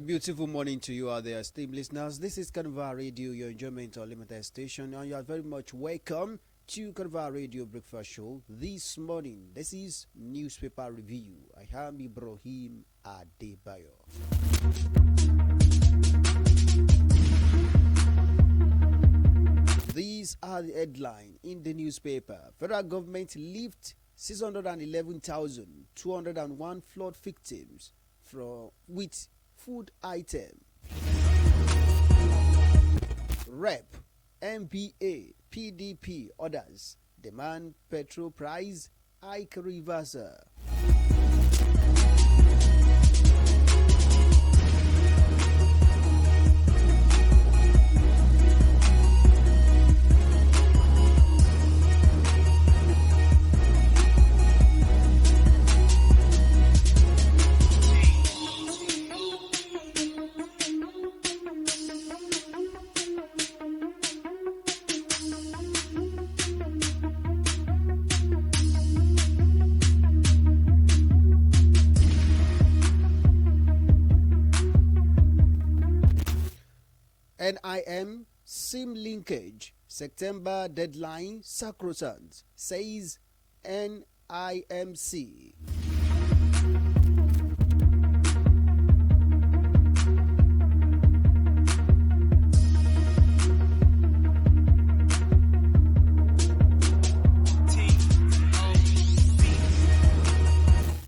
Beautiful morning to you out there, esteemed listeners. This is Carnival Radio, your enjoyment unlimited station, and you are very much welcome to Carnival Radio Breakfast Show. This morning, this is Newspaper Review. I am Ibrahim Adebayo. These are the headlines in the newspaper. Federal government lifts 611,201 flood victims with food item. Rep, MBA, PDP, others demand petrol price hike reversal. NIM SIM linkage September deadline sacrosanct, says NIMC.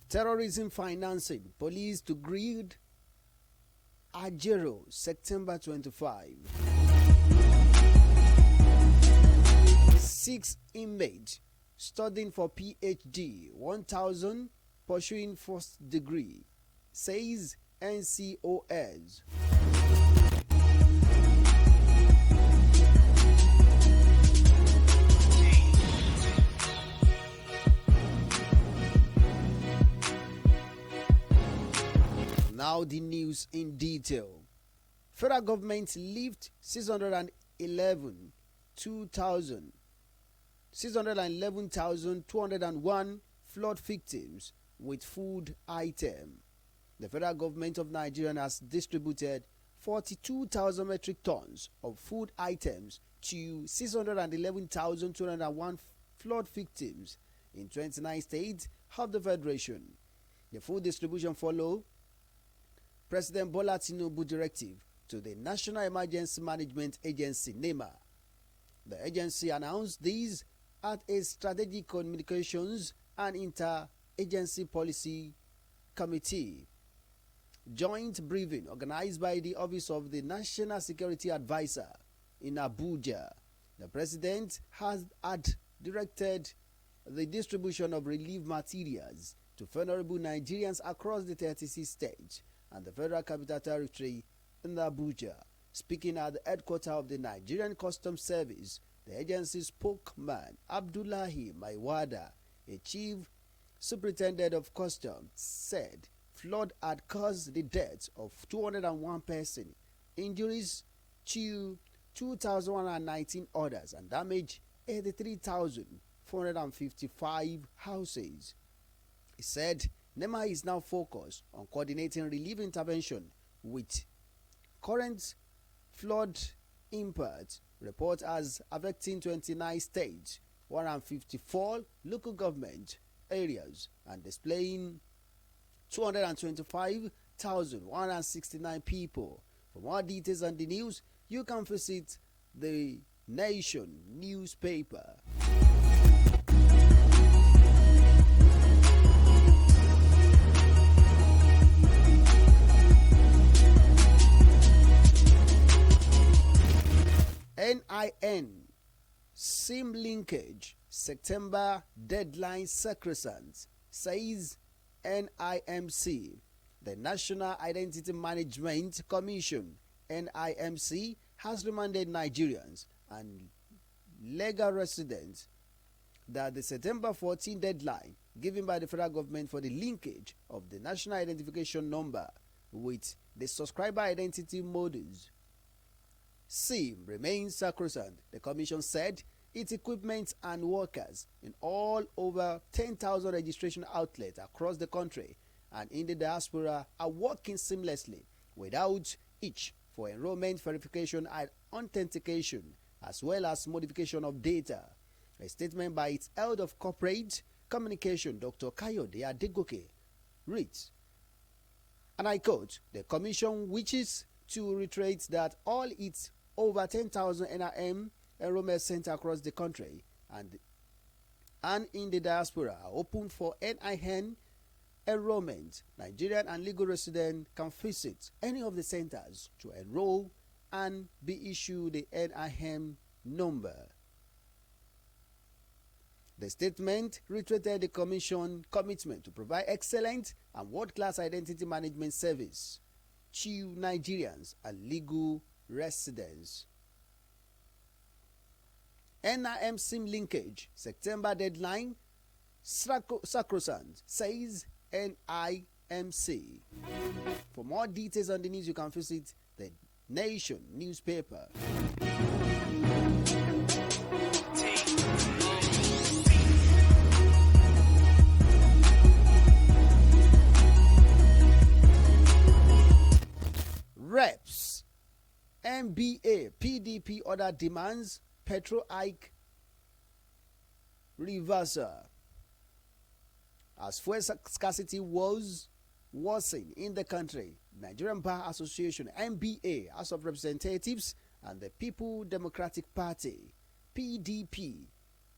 Terrorism financing, police to grid Ajero, September 25. 6 inmates studying for PhD, 1,000 pursuing first degree, says NCOS. Now the news in detail. Federal government lift 611,201 flood victims with food item. The federal government of Nigeria has distributed 42,000 metric tons of food items to 611,201 flood victims in 29 states of the federation. The food distribution followed President Bola Tinubu directive to the National Emergency Management Agency (NEMA). The agency announced these at a Strategic Communications and Inter-Agency Policy Committee joint briefing organized by the Office of the National Security Advisor in Abuja. The president had directed the distribution of relief materials to vulnerable Nigerians across the 36 states and the Federal Capital Territory in Abuja. Speaking at the headquarters of the Nigerian Customs Service, the agency's spokesman Abdullahi Maiwada, a chief superintendent of customs, said flood had caused the deaths of 201 persons, injuries to 2,119 others, and damaged 83,455 houses. He said NEMA is now focused on coordinating relief intervention with current flood impact report as affecting 29 states, 154 local government areas, and displaying 225,169 people. For more details on the news, you can visit the Nation newspaper. NIN SIM linkage September deadline sacrosanct, says NIMC. The National Identity Management Commission (NIMC) has reminded Nigerians and legal residents that the September 14 deadline given by the federal government for the linkage of the national identification number with the subscriber identity modus SIM remains sacrosanct. The commission said its equipment and workers in all over 10,000 registration outlets across the country and in the diaspora are working seamlessly without each for enrollment verification and authentication, as well as modification of data. A statement by its head of corporate communication, Dr. Kayode Adegoke, reads, and I quote, "The Commission wishes to reiterate that all its over 10,000 NIM enrollment centers across the country and in the diaspora are open for NIN enrollment. Nigerian and legal residents can visit any of the centers to enroll and be issued the NIN number." The statement reiterated the Commission's commitment to provide excellent and world-class identity management service to Nigerians and legal residents. NIM SIM linkage September deadline sacrosanct, says NIMC. For more details on the news, you can visit the Nation newspaper. Reps, MBA, PDP other demands petrol hike reversal. As fuel scarcity was worsening in the country, Nigerian Bar Association, MBA, House of Representatives, and the People Democratic Party, PDP,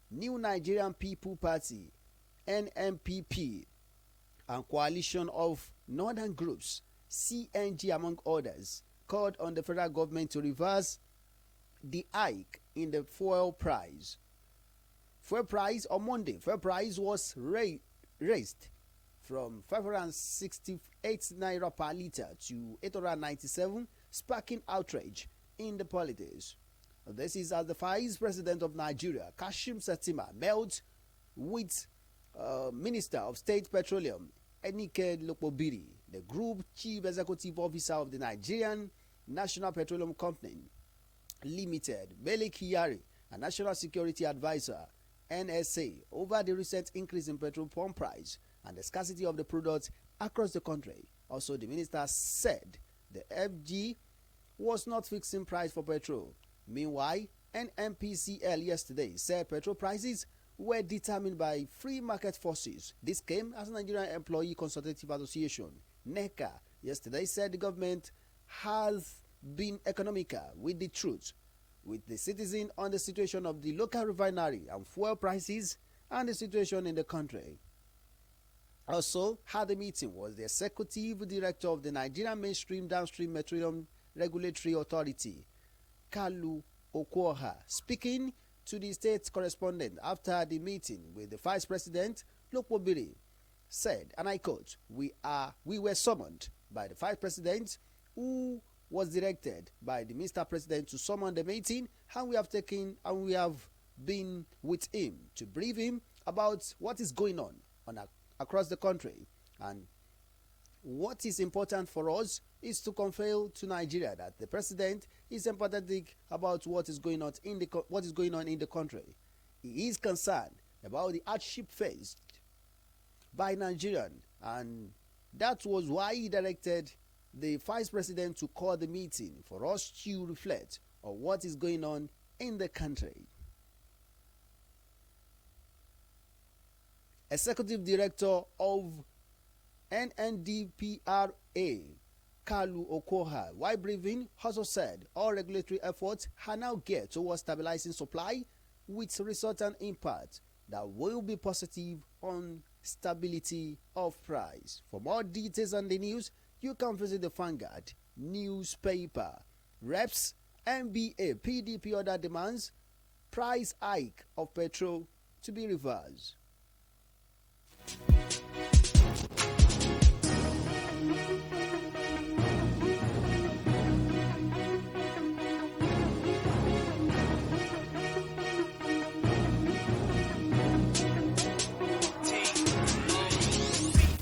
New Nigerian People Party, NMPP, and coalition of northern groups, CNG among others, called on the federal government to reverse the hike in the fuel price. Fuel price on Monday, fuel price was raised from 568 naira per litre to 897, sparking outrage in the politics. This is as the Vice President of Nigeria, Kashim Shettima, met with Minister of State Petroleum, Enike Lokpobiri, the Group Chief Executive Officer of the Nigerian National Petroleum Company Limited, Mele Kyari, and National Security Advisor, NSA, over the recent increase in petrol pump price and the scarcity of the product across the country. Also, the minister said the FG was not fixing price for petrol. Meanwhile, NMPCL yesterday said petrol prices were determined by free market forces. This came as Nigerian Employee Consultative Association, NECA, yesterday said the government has been economical with the truth, with the citizen on the situation of the local refinery and fuel prices and the situation in the country. Also, had the meeting was the executive director of the Nigerian Mainstream Downstream Petroleum Regulatory Authority, Kalu Okwoha, speaking to the state correspondent after the meeting with the Vice President, Lokpobiri, said, and I quote, we were summoned by the Vice President, who was directed by the Mr. President to summon the meeting, and we have been with him to brief him about what is going on across the country. And what is important for us is to convey to Nigeria that the president is empathetic about what is going on in the country. He is concerned about the hardship faced by Nigerians, and that was why he directed the Vice President to call the meeting for us to reflect on what is going on in the country. Executive Director of NNDPRA, Kalu Okwoha, while briefing, also said all regulatory efforts are now geared towards stabilizing supply with resultant impact that will be positive on stability of price. For more details on the news, you can visit the Vanguard newspaper. Reps, MBA, PDP other demands price hike of petrol to be reversed.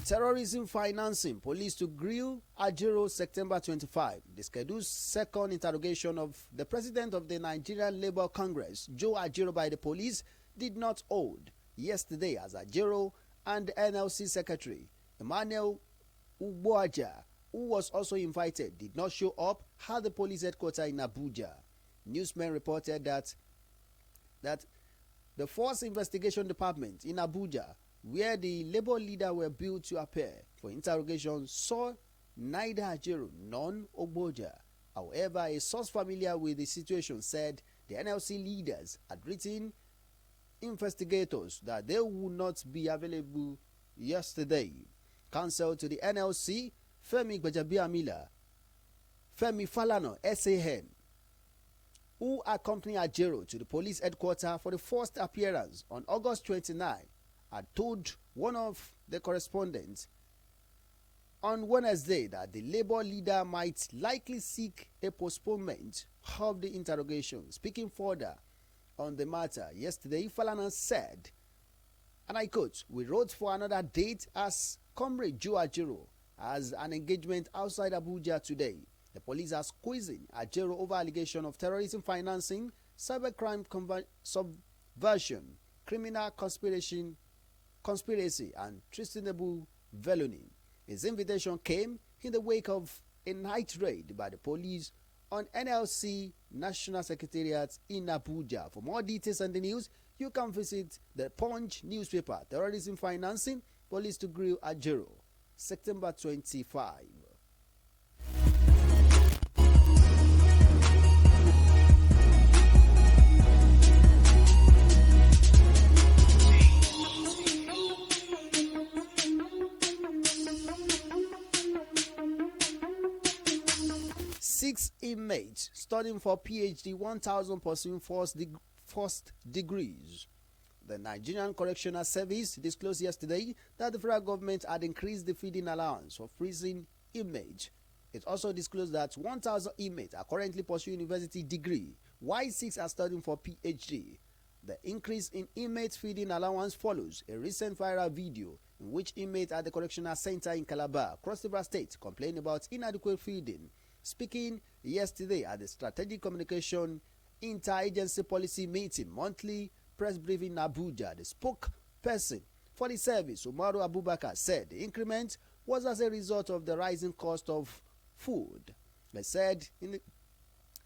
Terrorism financing, police to grill Ajero September 25. The scheduled second interrogation of the president of the Nigerian Labour Congress, Joe Ajero, by the police did not hold yesterday, as Ajero and the NLC secretary, Emmanuel Ugboaja, who was also invited, did not show up at the police headquarters in Abuja. Newsmen reported that the Force Investigation Department in Abuja, where the Labour leader were billed to appear for interrogation, saw neither Ajero nor Ogboja. However, a source familiar with the situation said the NLC leaders had written investigators that they would not be available yesterday. Counsel to the NLC, Femi Gbajabiamila, Femi Falana, SAN, who accompanied Ajero to the police headquarters for the first appearance on August 29, had told one of the correspondents on Wednesday that the Labour leader might likely seek a postponement of the interrogation. Speaking further on the matter yesterday, Falana said, and I quote, "We wrote for another date as Comrade Joe Ajero has an engagement outside Abuja today. The police are squeezing Ajero over allegation of terrorism financing, cybercrime subversion, criminal conspiracy, and treasonable felony." His invitation came in the wake of a night raid by the police on NLC National Secretariat in Abuja. For more details on the news, you can visit the Punch newspaper. Terrorism financing, police to grill Ajero, September 25. 6 inmates studying for PhD, 1,000 pursuing first degrees. The Nigerian Correctional Service disclosed yesterday that the federal government had increased the feeding allowance for prison inmates. It also disclosed that 1,000 inmates are currently pursuing university degree, while 6 are studying for PhD. The increase in inmate feeding allowance follows a recent viral video in which inmates at the correctional center in Calabar, Cross River State, complained about inadequate feeding. Speaking yesterday at the Strategic Communication Interagency Policy Meeting monthly press briefing in Abuja, the spokesperson for the service, Umaru Abubakar, said the increment was as a result of the rising cost of food. They said, and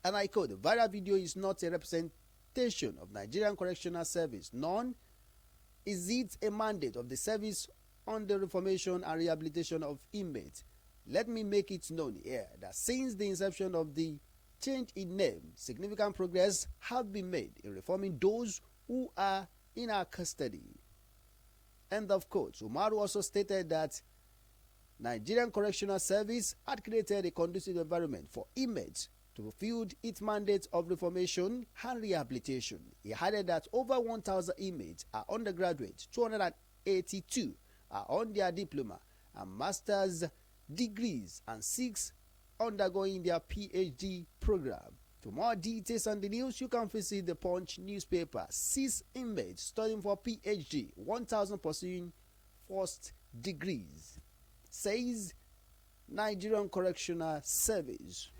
I quote, "The viral video is not a representation of Nigerian Correctional Service, nor is it a mandate of the service on the reformation and rehabilitation of inmates. Let me make it known here that since the inception of the change in name, significant progress have been made in reforming those who are in our custody." End of quote. Umaru also stated that Nigerian Correctional Service had created a conducive environment for inmates to fulfill its mandate of reformation and rehabilitation. He added that over 1,000 inmates are undergraduates, 282 are on their diploma and master's degrees, and 6 undergoing their PhD program. For more details on the news, you can visit the Punch newspaper. 6 inmates studying for PhD, 1,000 pursuing first degrees, says Nigerian Correctional Service.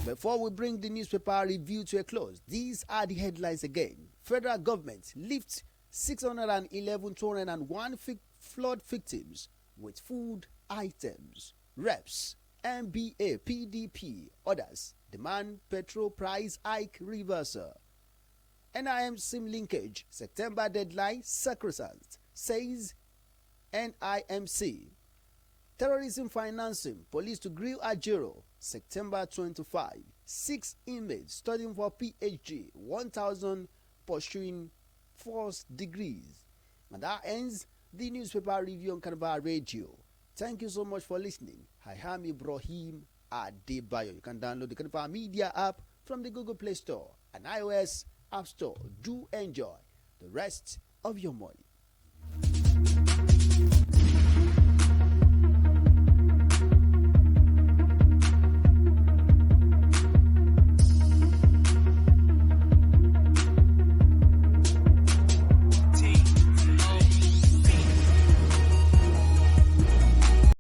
Before we bring the newspaper review to a close, these are the headlines again. Federal government lifts 611,201 flood victims with food items. Reps, MBA, PDP, others demand petrol price hike reversal. NIM SIM linkage, September deadline sacrosanct, says NIMC. Terrorism financing, police to grill Ajero, September 25. 6 inmates studying for PhD, 1,000 pursuing first degrees. And that ends the newspaper review on Carnival Radio. Thank you so much for listening. I am Ibrahim Adebayo. You can download the Carnival Media app from the Google Play Store and iOS App Store. Do enjoy the rest of your morning.